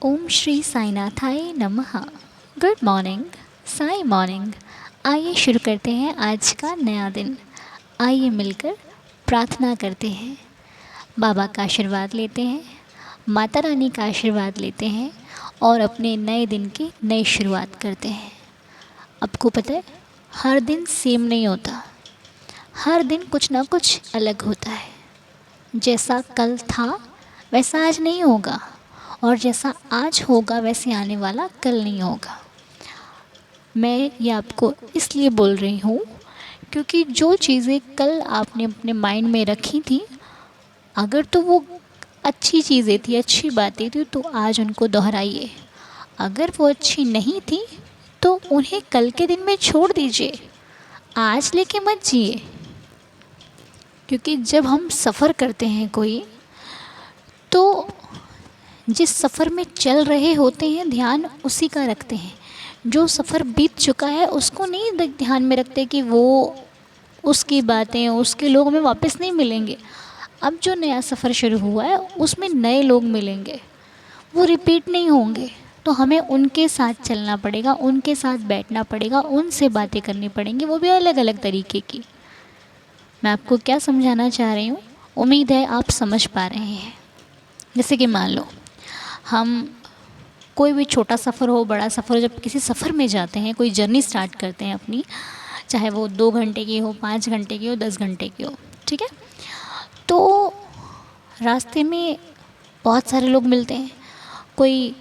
ओम श्री साईनाथाय नमः। Good morning, Sai morning. आइए शुरू करते हैं आज का नया दिन। आइए मिलकर प्रार्थना करते हैं, बाबा का आशीर्वाद लेते हैं, माता रानी का आशीर्वाद लेते हैं और अपने नए दिन की नई शुरुआत करते हैं। आपको पता है, हर दिन सेम नहीं होता, हर दिन कुछ ना कुछ अलग होता है। जैसा कल था वैसा आज नहीं होगा, और जैसा आज होगा वैसे आने वाला कल नहीं होगा। मैं ये आपको इसलिए बोल रही हूँ क्योंकि जो चीज़ें कल आपने अपने माइंड में रखी थी, अगर तो वो अच्छी चीज़ें थी, अच्छी बातें थी, तो आज उनको दोहराइए। अगर वो अच्छी नहीं थी तो उन्हें कल के दिन में छोड़ दीजिए, आज लेके मत जिए। क्योंकि जब हम सफ़र करते हैं कोई, तो जिस सफ़र में चल रहे होते हैं ध्यान उसी का रखते हैं। जो सफ़र बीत चुका है उसको नहीं ध्यान में रखते कि वो उसकी बातें, उसके लोग हमें वापस नहीं मिलेंगे। अब जो नया सफ़र शुरू हुआ है उसमें नए लोग मिलेंगे, वो रिपीट नहीं होंगे। तो हमें उनके साथ चलना पड़ेगा, उनके साथ बैठना पड़ेगा, उनसे बातें करनी पड़ेंगी, वो भी अलग अलग तरीके की। मैं आपको क्या समझाना चाह रही हूँ, उम्मीद है आप समझ पा रहे हैं। जैसे कि मान लो हम कोई भी छोटा सफ़र हो, बड़ा सफ़र हो, जब किसी सफ़र में जाते हैं, कोई जर्नी स्टार्ट करते हैं अपनी, चाहे वो 2 घंटे की हो, 5 घंटे की हो, 10 घंटे की हो, ठीक है। तो रास्ते में बहुत सारे लोग मिलते हैं। कोई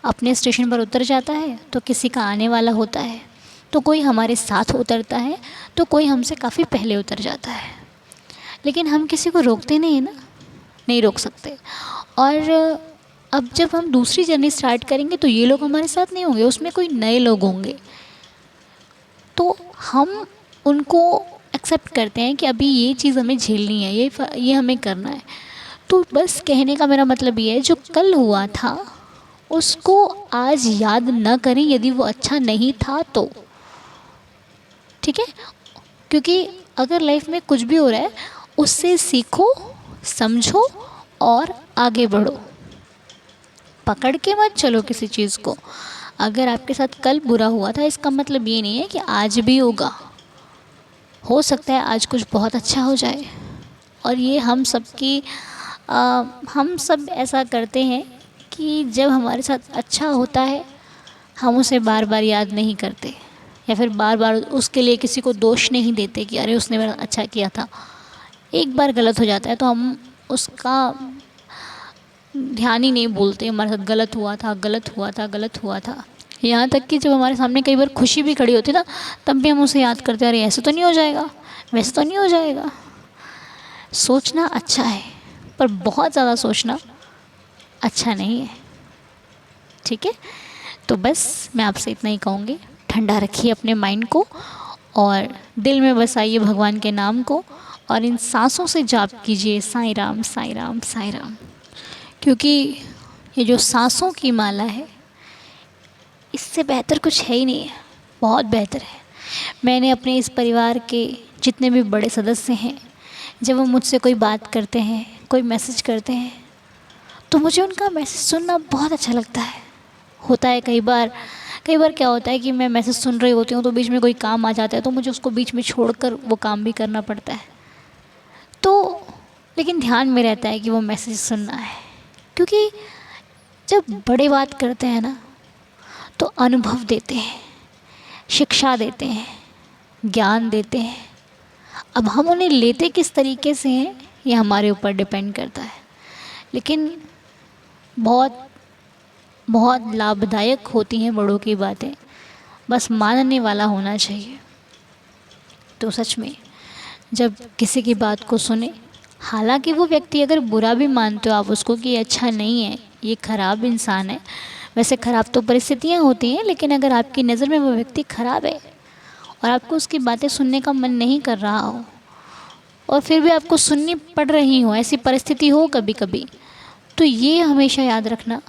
अपने स्टेशन पर उतर जाता है तो किसी का आने वाला होता है, तो कोई हमारे साथ उतरता है, तो कोई हमसे काफ़ी पहले उतर जाता है। लेकिन हम किसी को रोकते नहीं है ना, नहीं रोक सकते। और अब जब हम दूसरी जर्नी स्टार्ट करेंगे तो ये लोग हमारे साथ नहीं होंगे, उसमें कोई नए लोग होंगे। तो हम उनको एक्सेप्ट करते हैं कि अभी ये चीज़ हमें झेलनी है, ये हमें करना है। तो बस कहने का मेरा मतलब ये है, जो कल हुआ था उसको आज याद न करें यदि वो अच्छा नहीं था तो, ठीक है। क्योंकि अगर लाइफ में कुछ भी हो रहा है उससे सीखो, समझो और आगे बढ़ो। पकड़ के मत चलो किसी चीज़ को। अगर आपके साथ कल बुरा हुआ था इसका मतलब ये नहीं है कि आज भी होगा। हो सकता है आज कुछ बहुत अच्छा हो जाए। और ये हम सब ऐसा करते हैं कि जब हमारे साथ अच्छा होता है हम उसे बार बार याद नहीं करते, या फिर बार बार उसके लिए किसी को दोष नहीं देते कि अरे उसने मेरा अच्छा किया था। एक बार गलत हो जाता है तो हम उसका ध्यान ही नहीं बोलते, हमारे साथ गलत हुआ था, गलत हुआ था, गलत हुआ था। यहाँ तक कि जब हमारे सामने कई बार खुशी भी खड़ी होती है ना, तब भी हम उसे याद करते हैं, अरे ऐसे तो नहीं हो जाएगा, वैसे तो नहीं हो जाएगा। सोचना अच्छा है पर बहुत ज़्यादा सोचना अच्छा नहीं है, ठीक है। तो बस मैं आपसे इतना ही कहूँगी, ठंडा रखिए अपने माइंड को और दिल में बसाइए भगवान के नाम को, और इन सांसों से जाप कीजिए साईं राम साईं राम साईं राम। क्योंकि ये जो सांसों की माला है इससे बेहतर कुछ है ही नहीं है, बहुत बेहतर है। मैंने अपने इस परिवार के जितने भी बड़े सदस्य हैं, जब वो मुझसे कोई बात करते हैं, कोई मैसेज करते हैं, तो मुझे उनका मैसेज सुनना बहुत अच्छा लगता है। होता है कई बार क्या होता है कि मैं मैसेज सुन रही होती हूँ तो बीच में कोई काम आ जाता है, तो मुझे उसको बीच में छोड़कर वो काम भी करना पड़ता है। तो लेकिन ध्यान में रहता है कि वो मैसेज सुनना है। क्योंकि जब बड़े बात करते हैं ना तो अनुभव देते हैं, शिक्षा देते हैं, ज्ञान देते हैं। अब हम उन्हें लेते किस तरीके से हैं ये हमारे ऊपर डिपेंड करता है। लेकिन बहुत बहुत लाभदायक होती हैं बड़ों की बातें, बस मानने वाला होना चाहिए। तो सच में जब किसी की बात को सुने, हालांकि वो व्यक्ति अगर बुरा भी मानते हो आप उसको कि ये अच्छा नहीं है, ये ख़राब इंसान है, वैसे ख़राब तो परिस्थितियाँ होती हैं, लेकिन अगर आपकी नज़र में वो व्यक्ति ख़राब है और आपको उसकी बातें सुनने का मन नहीं कर रहा हो और फिर भी आपको सुननी पड़ रही हो, ऐसी परिस्थिति हो कभी कभी, तो ये हमेशा याद रखना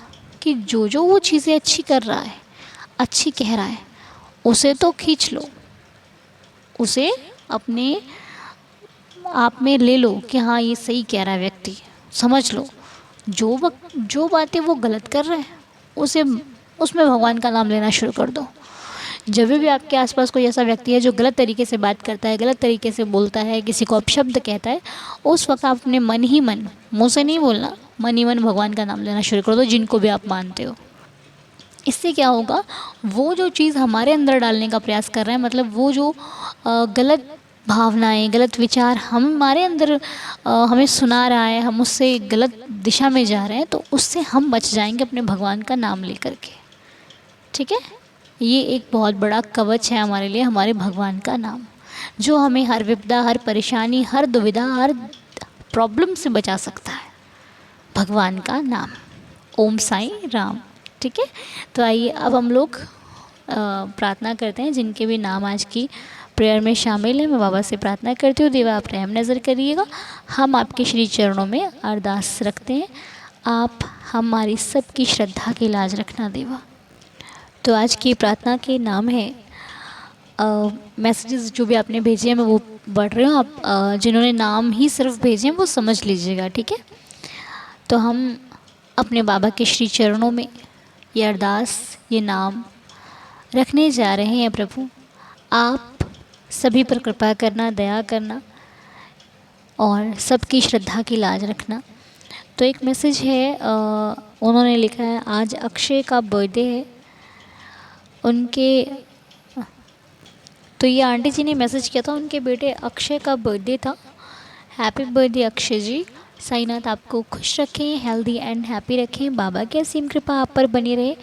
कि जो वो चीज़ें अच्छी कर रहा है, अच्छी कह रहा है, उसे तो खींच लो, उसे अपने आप में ले लो कि हाँ ये सही कह रहा है व्यक्ति। समझ लो जो बातें वो गलत कर रहा है उसे उसमें भगवान का नाम लेना शुरू कर दो। जब भी आपके आसपास कोई ऐसा व्यक्ति है जो गलत तरीके से बात करता है, गलत तरीके से बोलता है, किसी को अपशब्द कहता है, उस वक्त आप अपने मन ही मन, मुँह से नहीं बोलना, मन ही मन भगवान का नाम लेना शुरू कर दो, जिनको भी आप मानते हो। इससे क्या होगा, वो जो चीज़ हमारे अंदर डालने का प्रयास कर रहे हैं, मतलब वो जो गलत भावनाएं, गलत विचार हमारे अंदर हमें सुना रहा है, हम उससे गलत दिशा में जा रहे हैं, तो उससे हम बच जाएंगे अपने भगवान का नाम लेकर के। ठीक है, ये एक बहुत बड़ा कवच है हमारे लिए, हमारे भगवान का नाम, जो हमें हर विपदा, हर परेशानी, हर दुविधा, हर प्रॉब्लम से बचा सकता है। भगवान का नाम, ओम साईं राम। ठीक है, तो आइए अब हम लोग प्रार्थना करते हैं। जिनके भी नाम आज की प्रेयर में शामिल है, मैं बाबा से प्रार्थना करती हूँ, देवा आप रहम नज़र करिएगा। हम आपके श्री चरणों में अरदास रखते हैं, आप हमारी सबकी श्रद्धा की लाज रखना देवा। तो आज की प्रार्थना के नाम है, मैसेजेस जो भी आपने भेजे हैं मैं वो पढ़ रही हूँ, आप जिन्होंने नाम ही सिर्फ भेजे हैं वो समझ लीजिएगा। ठीक है, तो हम अपने बाबा के श्री चरणों में ये अरदास, ये नाम रखने जा रहे हैं। प्रभु आप सभी पर कृपा करना, दया करना और सबकी श्रद्धा की लाज रखना। तो एक मैसेज है, उन्होंने लिखा है आज अक्षय का बर्थडे है उनके, तो ये आंटी जी ने मैसेज किया था, उनके बेटे अक्षय का बर्थडे था। हैप्पी बर्थडे अक्षय जी, साईनाथ आपको खुश रखें, हेल्दी एंड हैप्पी रखें, बाबा की असीम कृपा आप पर बनी रहे।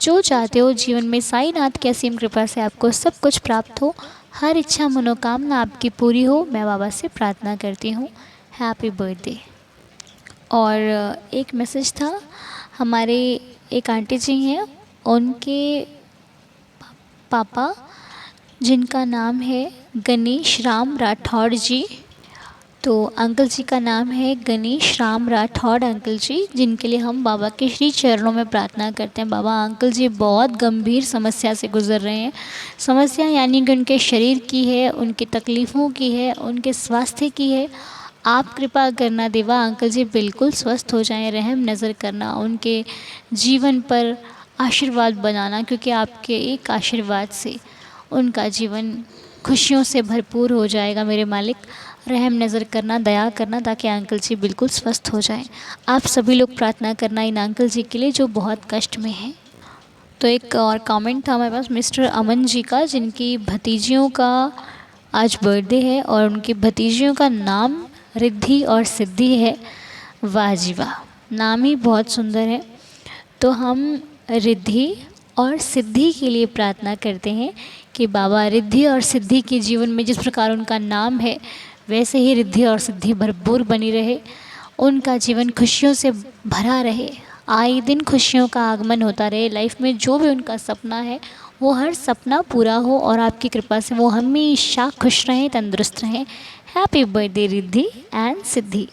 जो चाहते हो जीवन में साईनाथ की असीम कृपा से आपको सब कुछ प्राप्त हो, हर इच्छा मनोकामना आपकी पूरी हो, मैं बाबा से प्रार्थना करती हूँ। Happy birthday. और एक मैसेज था, हमारे एक आंटी जी हैं, उनके पापा जिनका नाम है गणेश राम राठौड़ जी, तो अंकल जी का नाम है गणेश राम राठौड़ अंकल जी, जिनके लिए हम बाबा के श्री चरणों में प्रार्थना करते हैं। बाबा अंकल जी बहुत गंभीर समस्या से गुजर रहे हैं। समस्या यानी कि उनके शरीर की है, उनकी तकलीफ़ों की है, उनके स्वास्थ्य की है। आप कृपा करना देवा, अंकल जी बिल्कुल स्वस्थ हो जाएं, रहम नज़र करना, उनके जीवन पर आशीर्वाद बनाना, क्योंकि आपके एक आशीर्वाद से उनका जीवन खुशियों से भरपूर हो जाएगा। मेरे मालिक रहम नज़र करना, दया करना, ताकि अंकल जी बिल्कुल स्वस्थ हो जाएं। आप सभी लोग प्रार्थना करना इन अंकल जी के लिए जो बहुत कष्ट में हैं। तो एक और कमेंट था हमारे पास मिस्टर अमन जी का, जिनकी भतीजियों का आज बर्थडे है और उनकी भतीजियों का नाम रिद्धि और सिद्धि है। वाह जी वाह, नाम ही बहुत सुंदर है। तो हम रिद्धि और सिद्धि के लिए प्रार्थना करते हैं कि बाबा रिद्धि और सिद्धि के जीवन में जिस प्रकार उनका नाम है, वैसे ही रिद्धि और सिद्धि भरपूर बनी रहे, उनका जीवन खुशियों से भरा रहे, आए दिन खुशियों का आगमन होता रहे। लाइफ में जो भी उनका सपना है वो हर सपना पूरा हो और आपकी कृपा से वो हमेशा खुश रहें, तंदुरुस्त रहें। हैप्पी बर्थडे रिद्धि एंड सिद्धि।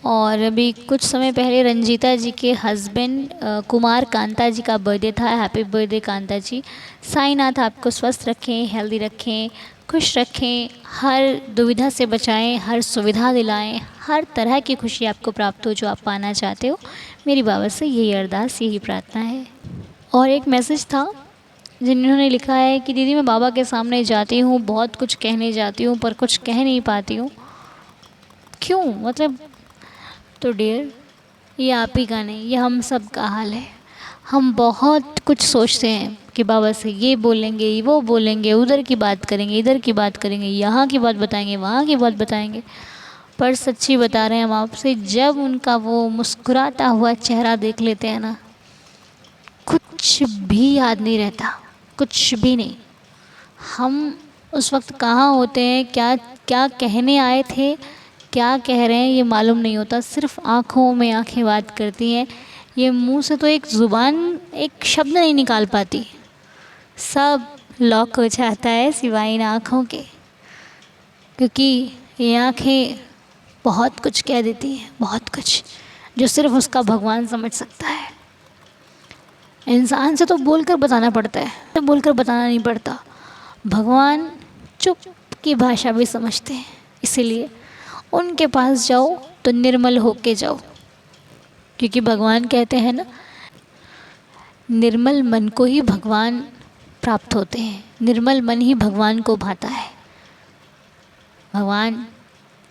और अभी कुछ समय पहले रंजीता जी के हस्बैंड कुमार कांता जी का बर्थडे था। हैप्पी बर्थडे कांता जी, साईनाथ आपको स्वस्थ रखें, हेल्दी रखें, खुश रखें, हर दुविधा से बचाएं, हर सुविधा दिलाएं, हर तरह की खुशी आपको प्राप्त हो जो आप पाना चाहते हो। मेरी बाबा से यही अरदास, यही प्रार्थना है। और एक मैसेज था जिन्होंने लिखा है कि दीदी मैं बाबा के सामने जाती हूँ, बहुत कुछ कहने जाती हूँ पर कुछ कह नहीं पाती हूँ, क्यों? मतलब तो डियर, ये आप ही का नहीं, ये हम सब का हाल है। हम बहुत कुछ सोचते हैं कि बाबा से ये बोलेंगे, वो बोलेंगे, उधर की बात करेंगे, इधर की बात करेंगे, यहाँ की बात बताएंगे, वहाँ की बात बताएंगे, पर सच्ची बता रहे हैं हम आपसे, जब उनका वो मुस्कुराता हुआ चेहरा देख लेते हैं ना, कुछ भी याद नहीं रहता, कुछ भी नहीं। हम उस वक्त कहाँ होते हैं, क्या क्या कहने आए थे, क्या कह रहे हैं ये मालूम नहीं होता। सिर्फ आँखों में आँखें बात करती हैं, ये मुंह से तो एक ज़ुबान, एक शब्द नहीं निकाल पाती, सब लॉक हो जाता है सिवाय इन आँखों के, क्योंकि ये आँखें बहुत कुछ कह देती हैं, बहुत कुछ जो सिर्फ उसका भगवान समझ सकता है। इंसान से तो बोलकर बताना पड़ता है, तो बोलकर बताना नहीं पड़ता। भगवान चुप की भाषा भी समझते हैं, इसीलिए उनके पास जाओ तो निर्मल होके जाओ, क्योंकि भगवान कहते हैं ना, निर्मल मन को ही भगवान प्राप्त होते हैं, निर्मल मन ही भगवान को भाता है। भगवान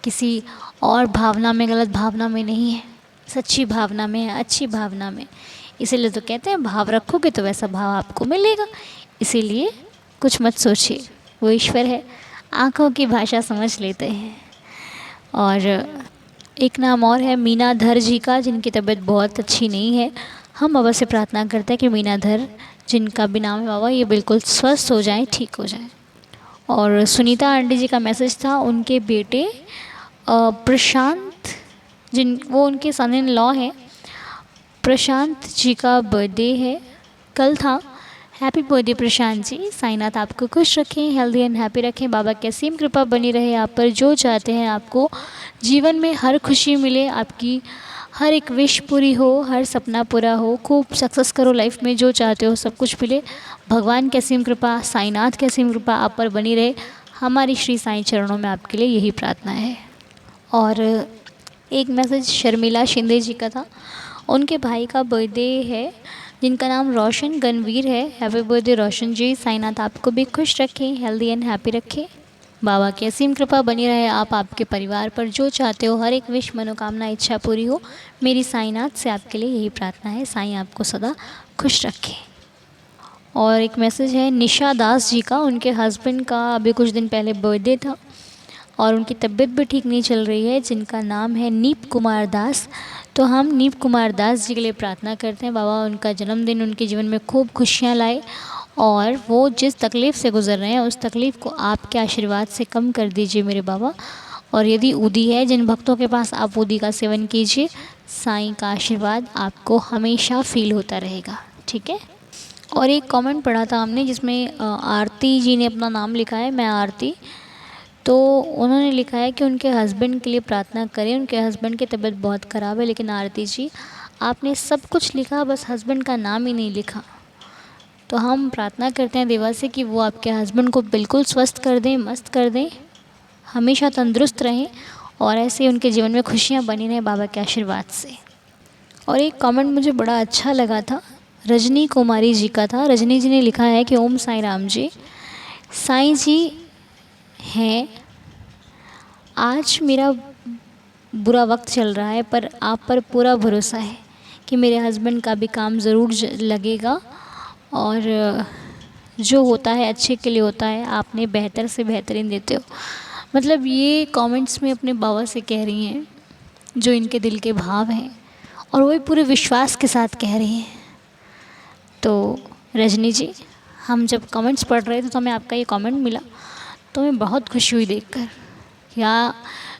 किसी और भावना में, गलत भावना में नहीं है, सच्ची भावना में है, अच्छी भावना में। इसीलिए तो कहते हैं भाव रखोगे तो वैसा भाव आपको मिलेगा। इसीलिए कुछ मत सोचिए, वो ईश्वर है, आँखों की भाषा समझ लेते हैं। और एक नाम और है मीनाधर जी का, जिनकी तबीयत बहुत अच्छी नहीं है। हम बाबा से प्रार्थना करते हैं कि मीनाधर जिनका भी नाम है बाबा, ये बिल्कुल स्वस्थ हो जाएं, ठीक हो जाएं। और सुनीता आंटी जी का मैसेज था, उनके बेटे प्रशांत, जिन वो उनके सन इन लॉ हैं, प्रशांत जी का बर्थडे है, कल था। Happy birthday Prashant ji. साईनाथ आपको खुश रखें, हेल्दी एंड हैप्पी रखें, बाबा की असीम कृपा बनी रहे आप पर। जो चाहते हैं आपको जीवन में हर खुशी मिले, आपकी हर एक विश पूरी हो, हर सपना पूरा हो, खूब सक्सेस करो लाइफ में, जो चाहते हो सब कुछ मिले। भगवान की असीम कृपा, साईनाथ की असीम कृपा आप पर बनी रहे। हमारी श्री साईं चरणों में आपके लिए यही प्रार्थना है। और एक मैसेज शर्मिला शिंदे जी का था, उनके भाई का बर्थडे है जिनका नाम रोशन गणवीर है। हैप्पी बर्थडे रोशन जी। साईनाथ आपको भी खुश रखें, हेल्दी एंड हैप्पी रखें, बाबा की असीम कृपा बनी रहे आप, आपके परिवार पर। जो चाहते हो हर एक विश, मनोकामना, इच्छा पूरी हो। मेरी साईनाथ से आपके लिए यही प्रार्थना है, साईं आपको सदा खुश रखें। और एक मैसेज है निशा दास जी का, उनके हस्बैंड का अभी कुछ दिन पहले बर्थडे था और उनकी तबीयत भी ठीक नहीं चल रही है, जिनका नाम है नीप कुमार दास। तो हम नीप कुमार दास जी के लिए प्रार्थना करते हैं, बाबा उनका जन्मदिन उनके जीवन में खूब खुशियाँ लाए और वो जिस तकलीफ़ से गुज़र रहे हैं उस तकलीफ़ को आपके आशीर्वाद से कम कर दीजिए मेरे बाबा। और यदि ऊदी है जिन भक्तों के पास, आप ऊदी का सेवन कीजिए, साईं का आशीर्वाद आपको हमेशा फील होता रहेगा। ठीक है। और एक कमेंट पढ़ा था हमने जिसमें आरती जी ने अपना नाम लिखा है, मैं आरती। तो उन्होंने लिखा है कि उनके हस्बैंड के लिए प्रार्थना करें, उनके हस्बैंड की तबीयत बहुत ख़राब है। लेकिन आरती जी, आपने सब कुछ लिखा, बस हस्बैंड का नाम ही नहीं लिखा। तो हम प्रार्थना करते हैं देवा से कि वो आपके हस्बैंड को बिल्कुल स्वस्थ कर दें, मस्त कर दें, हमेशा तंदुरुस्त रहें और ऐसे ही उनके जीवन में खुशियाँ बनी रहें बाबा के आशीर्वाद से। और एक कमेंट मुझे बड़ा अच्छा लगा था, रजनी कुमारी जी का था। रजनी जी ने लिखा है कि ओम साईं राम जी, साईं जी हैं, आज मेरा बुरा वक्त चल रहा है पर आप पर पूरा भरोसा है कि मेरे हस्बैंड का भी काम ज़रूर लगेगा और जो होता है अच्छे के लिए होता है, आपने बेहतर से बेहतरीन देते हो। मतलब ये कमेंट्स में अपने बाबा से कह रही हैं जो इनके दिल के भाव हैं और वही पूरे विश्वास के साथ कह रही हैं। तो रजनी जी, हम जब कमेंट्स पढ़ रहे थे तो हमें आपका ये कमेंट मिला तो हमें बहुत खुशी हुई देखकर। या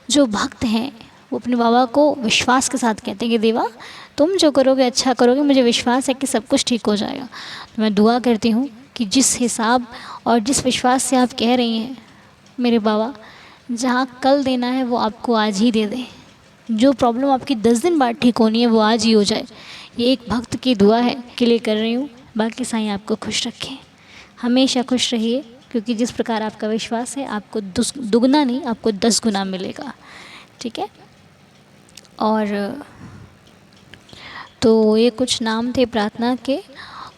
जो भक्त हैं वो अपने बाबा को विश्वास के साथ कहते हैं कि देवा तुम जो करोगे अच्छा करोगे, मुझे विश्वास है कि सब कुछ ठीक हो जाएगा। तो मैं दुआ करती हूँ कि जिस हिसाब और जिस विश्वास से आप कह रही हैं मेरे बाबा, जहाँ कल देना है वो आपको आज ही दे दें। जो प्रॉब्लम आपकी 10 दिन बाद ठीक होनी है वो आज ही हो जाए। ये एक भक्त की दुआ है के लिए कर रही हूँ। बाकी साईं आपको खुश रखें, हमेशा खुश रहिए, क्योंकि जिस प्रकार आपका विश्वास है आपको दुगना नहीं, आपको 10 गुना मिलेगा। ठीक है। और तो ये कुछ नाम थे प्रार्थना के।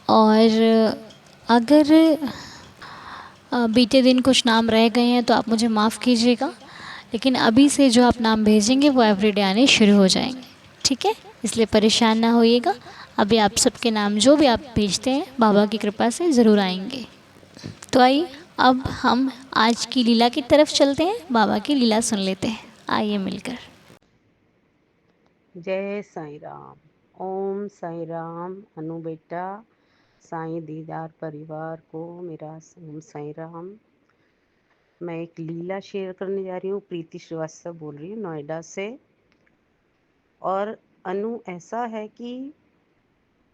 और अगर बीते दिन कुछ नाम रह गए हैं तो आप मुझे माफ़ कीजिएगा, लेकिन अभी से जो आप नाम भेजेंगे वो एवरीडे आने शुरू हो जाएंगे। ठीक है, इसलिए परेशान ना होइएगा। अभी आप सबके नाम जो भी आप भेजते हैं बाबा की कृपा से ज़रूर आएंगे। तो आइए अब हम आज की लीला की तरफ चलते हैं, बाबा की लीला सुन लेते हैं। आइए मिलकर। जय साईं राम। ओम साईं राम। अनु बेटा, साईं दीदार परिवार को मेरा ओम साईं राम। मैं एक लीला शेयर करने जा रही हूँ। प्रीति श्रीवास्तव बोल रही हूँ नोएडा से। और अनु, ऐसा है कि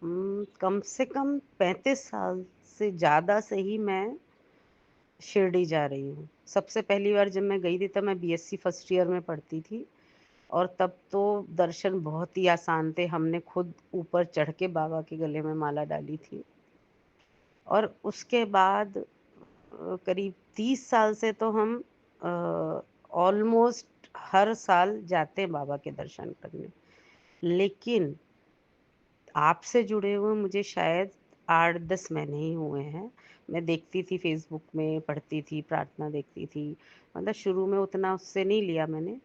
कम से कम 35 साल से ज़्यादा से ही मैं शिरडी जा रही हूँ। सबसे पहली बार जब मैं गई थी तब मैं बीएससी फर्स्ट ईयर में पढ़ती थी और तब तो दर्शन बहुत ही आसान थे। हमने खुद ऊपर चढ़ के बाबा के गले में माला डाली थी। और उसके बाद करीब 30 साल से तो हम ऑलमोस्ट हर साल जाते हैं बाबा के दर्शन करने। लेकिन आपसे जुड़े हुए मुझे शायद 8-10 महीने ही हुए हैं। मैं देखती थी फ़ेसबुक में, पढ़ती थी, प्रार्थना देखती थी। मतलब शुरू में उतना उससे नहीं लिया मैंने।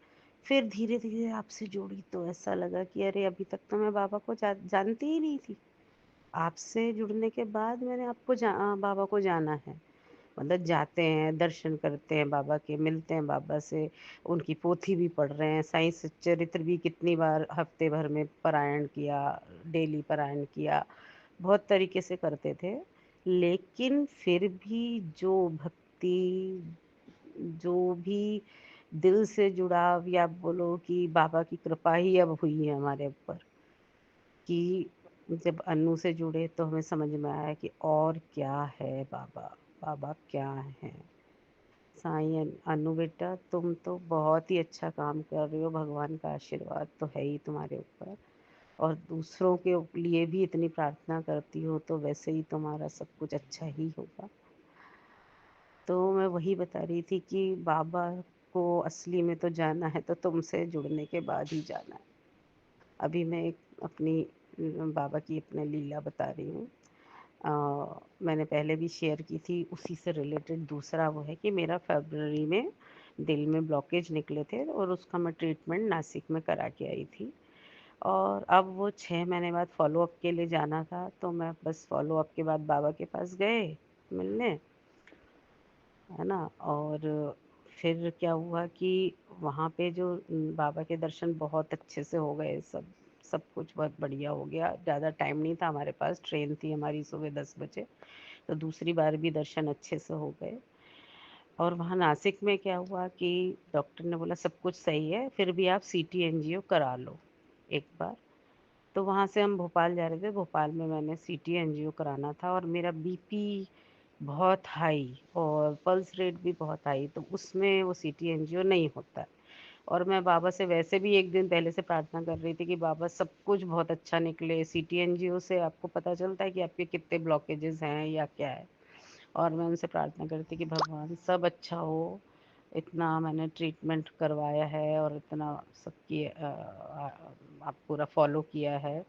फिर धीरे-धीरे आपसे जुड़ी तो ऐसा लगा कि अरे अभी तक तो मैं बाबा को जानती ही नहीं थी। आपसे जुड़ने के बाद मैंने बाबा को जाना है। मतलब जाते हैं, दर्शन करते हैं बाबा के, मिलते हैं बाबा से, उनकी पोथी भी पढ़ रहे हैं, साईं सच्चरित्र भी कितनी बार हफ्ते भर में पारायण किया, डेली पारायण किया, बहुत तरीके से करते थे। लेकिन फिर भी जो भक्ति, जो भी दिल से जुड़ाव, या बोलो कि बाबा की कृपा ही अब हुई है हमारे ऊपर, कि जब अन्नू से जुड़े तो हमें समझ में आया कि और क्या है बाबा, बाबा क्या है। साईं अनु बेटा, तुम तो बहुत ही अच्छा काम कर रहे हो, भगवान का आशीर्वाद तो है ही तुम्हारे ऊपर, और दूसरों के लिए भी इतनी प्रार्थना करती हो तो वैसे ही तुम्हारा सब कुछ अच्छा ही होगा। तो मैं वही बता रही थी कि बाबा को असली में तो जाना है तो तुमसे जुड़ने के बाद ही जाना है। अभी मैं एक अपनी बाबा की अपनी लीला बता रही हूँ। मैंने पहले भी शेयर की थी, उसी से रिलेटेड दूसरा वो है कि मेरा फरवरी में दिल में ब्लॉकेज निकले थे और उसका मैं ट्रीटमेंट नासिक में करा के आई थी। और अब वो 6 महीने बाद फॉलोअप के लिए जाना था, तो मैं बस फॉलोअप के बाद बाबा के पास गए मिलने, है ना। और फिर क्या हुआ कि वहाँ पे जो बाबा के दर्शन बहुत अच्छे से हो गए, सब सब कुछ बहुत बढ़िया हो गया। ज़्यादा टाइम नहीं था हमारे पास, ट्रेन थी हमारी सुबह 10 बजे, तो दूसरी बार भी दर्शन अच्छे से हो गए। और वहाँ नासिक में क्या हुआ कि डॉक्टर ने बोला सब कुछ सही है, फिर भी आप सीटी एंजियो करा लो एक बार। तो वहाँ से हम भोपाल जा रहे थे, भोपाल में मैंने सीटी एंजियो कराना था, और मेरा बीपी बहुत हाई और पल्स रेट भी बहुत हाई, तो उसमें वो सीटी एंजियो नहीं होता है। और मैं बाबा से वैसे भी एक दिन पहले से प्रार्थना कर रही थी कि बाबा सब कुछ बहुत अच्छा निकले, सीटी एंजियो से आपको पता चलता है कि आपके कितने ब्लॉकेजेस हैं या क्या है। और मैं उनसे प्रार्थना करती कि भगवान सब अच्छा हो, इतना मैंने ट्रीटमेंट करवाया है और इतना सबकी आप पूरा फॉलो किया है,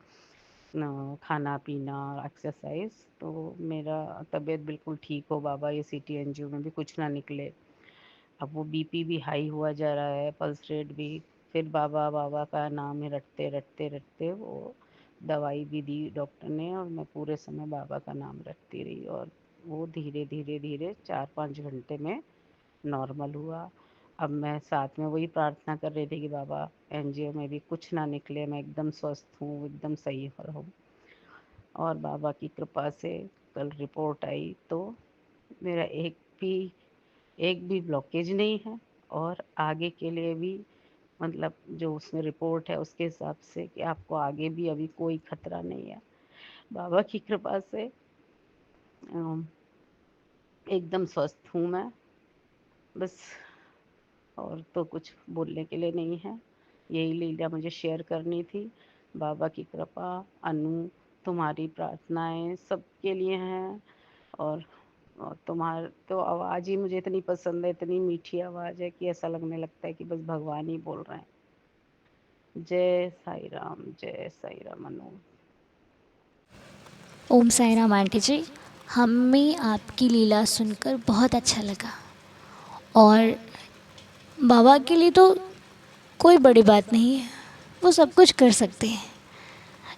खाना पीना एक्सरसाइज, तो मेरा तबीयत बिल्कुल ठीक हो बाबा, ये सीटी एनजीओ में भी कुछ ना निकले। अब वो बीपी भी हाई हुआ जा रहा है, पल्स रेट भी। फिर बाबा बाबा का नाम ही रटते रटते रटते वो दवाई भी दी डॉक्टर ने, और मैं पूरे समय बाबा का नाम रटती रही, और वो धीरे धीरे धीरे 4-5 घंटे में नॉर्मल हुआ। अब मैं साथ में वही प्रार्थना कर रही थी कि बाबा एनजीओ में भी कुछ ना निकले, मैं एकदम स्वस्थ हूँ, एकदम सही रहूँ। और बाबा की कृपा से कल रिपोर्ट आई तो मेरा एक भी ब्लॉकेज नहीं है, और आगे के लिए भी, मतलब जो उसमें रिपोर्ट है उसके हिसाब से कि आपको आगे भी अभी कोई खतरा नहीं है, बाबा की कृपा से एकदम स्वस्थ हूँ मैं। बस और तो कुछ बोलने के लिए नहीं है, यही लीला मुझे शेयर करनी थी। बाबा की कृपा, अनु, तुम्हारी प्रार्थनाएं सबके लिए हैं। और तुम्हार तो आवाज़ ही मुझे इतनी पसंद है, इतनी मीठी आवाज़ है कि ऐसा लगने लगता है कि बस भगवान ही बोल रहे हैं। जय साई राम, जय साई राम अनु। ओम साई राम आंटी जी, हमें आपकी लीला सुनकर बहुत अच्छा लगा। और बाबा के लिए तो कोई बड़ी बात नहीं है, वो सब कुछ कर सकते हैं,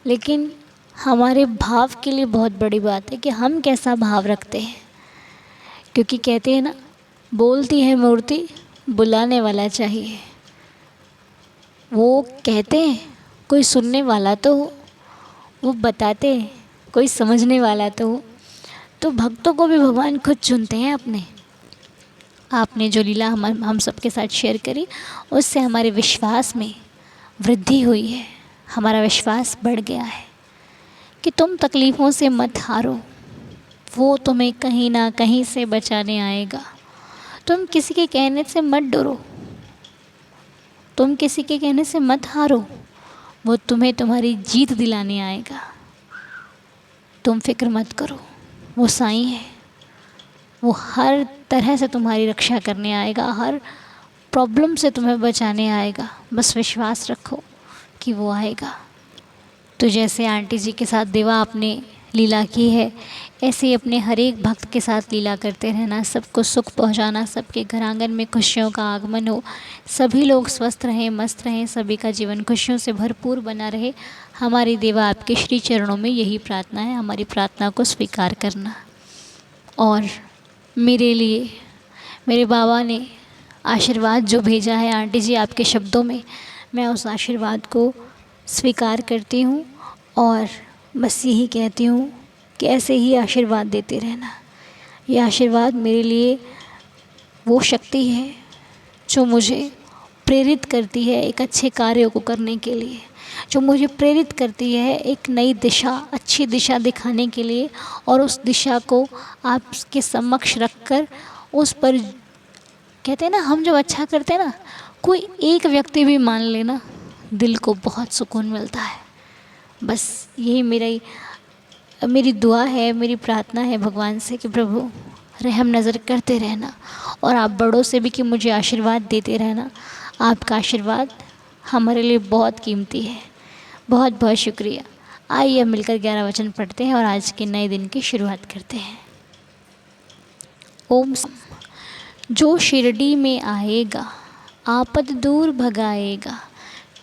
लेकिन हमारे भाव के लिए बहुत बड़ी बात है कि हम कैसा भाव रखते हैं। क्योंकि कहते हैं ना, बोलती है मूर्ति, बुलाने वाला चाहिए। वो कहते हैं कोई सुनने वाला तो हो, वो बताते हैं कोई समझने वाला तो हो। तो भक्तों को भी भगवान खुद चुनते हैं अपने। आपने जो लीला हम सबके साथ शेयर करी, उससे हमारे विश्वास में वृद्धि हुई है, हमारा विश्वास बढ़ गया है कि तुम तकलीफ़ों से मत हारो, वो तुम्हें कहीं ना कहीं से बचाने आएगा। तुम किसी के कहने से मत डरो, तुम किसी के कहने से मत हारो, वो तुम्हें तुम्हारी जीत दिलाने आएगा। तुम फिक्र मत करो, वो साईं है, वो हर तरह से तुम्हारी रक्षा करने आएगा, हर प्रॉब्लम से तुम्हें बचाने आएगा। बस विश्वास रखो कि वो आएगा। तो जैसे आंटी जी के साथ देवा आपने लीला की है, ऐसे ही अपने हर एक भक्त के साथ लीला करते रहना, सबको सुख पहुंचाना, सबके घर आंगन में खुशियों का आगमन हो, सभी लोग स्वस्थ रहें, मस्त रहें, सभी का जीवन खुशियों से भरपूर बना रहे। हमारी देवा आपके श्री चरणों में यही प्रार्थना है, हमारी प्रार्थना को स्वीकार करना। और मेरे लिए मेरे बाबा ने आशीर्वाद जो भेजा है आंटी जी आपके शब्दों में, मैं उस आशीर्वाद को स्वीकार करती हूँ और बस यही कहती हूँ कि ऐसे ही आशीर्वाद देते रहना। ये आशीर्वाद मेरे लिए वो शक्ति है जो मुझे प्रेरित करती है एक अच्छे कार्यों को करने के लिए, जो मुझे प्रेरित करती है एक नई दिशा, अच्छी दिशा दिखाने के लिए, और उस दिशा को आपके समक्ष रखकर उस पर, कहते हैं ना, हम जब अच्छा करते हैं ना, कोई एक व्यक्ति भी मान लेना, दिल को बहुत सुकून मिलता है। बस यही मेरी दुआ है, मेरी प्रार्थना है भगवान से कि प्रभु रहम नज़र करते रहना, और आप बड़ों से भी कि मुझे आशीर्वाद देते रहना। आपका आशीर्वाद हमारे लिए बहुत कीमती है। बहुत बहुत शुक्रिया। आइए अब मिलकर 11 वचन पढ़ते हैं और आज के नए दिन की शुरुआत करते हैं। ओम। जो शिरडी में आएगा आपद दूर भगाएगा,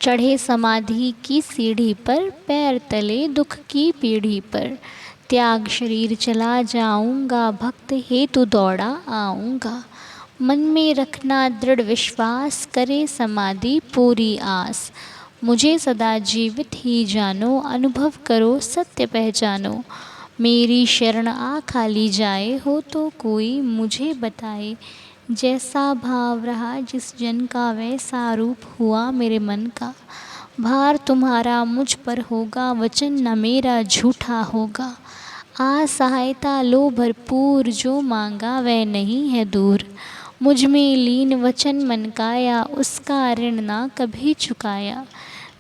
चढ़े समाधि की सीढ़ी पर, पैर तले दुख की पीढ़ी पर, त्याग शरीर चला जाऊंगा, भक्त हेतु दौड़ा आऊँगा, मन में रखना दृढ़ विश्वास, करे समाधि पूरी आस, मुझे सदा जीवित ही जानो, अनुभव करो सत्य पहचानो, मेरी शरण आ खाली जाए, हो तो कोई मुझे बताए, जैसा भाव रहा जिस जन का वैसा रूप हुआ मेरे मन का, भार तुम्हारा मुझ पर होगा, वचन न मेरा झूठा होगा, आ सहायता लो भरपूर, जो मांगा वह नहीं है दूर, मुझ में लीन वचन मन काया, उसका ऋण ना कभी चुकाया,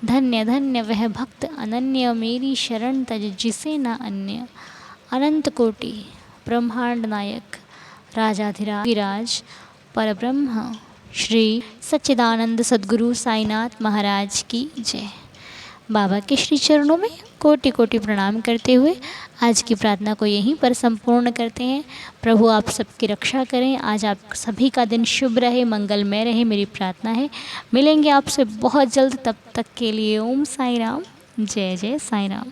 धन्य धन्य वह भक्त अनन्य, मेरी शरण तज जिसे न अन्य, अनंत कोटि ब्रह्मांड नायक राजाधिराज परब्रह्म श्री सच्चिदानंद सद्गुरु साईनाथ महाराज की जय। बाबा के श्री चरणों में कोटि कोटि प्रणाम करते हुए आज की प्रार्थना को यहीं पर संपूर्ण करते हैं। प्रभु आप सबकी रक्षा करें। आज आप सभी का दिन शुभ रहे, मंगलमय रहे, मेरी प्रार्थना है। मिलेंगे आपसे बहुत जल्द, तब तक के लिए ओम साई राम, जय जय साई राम।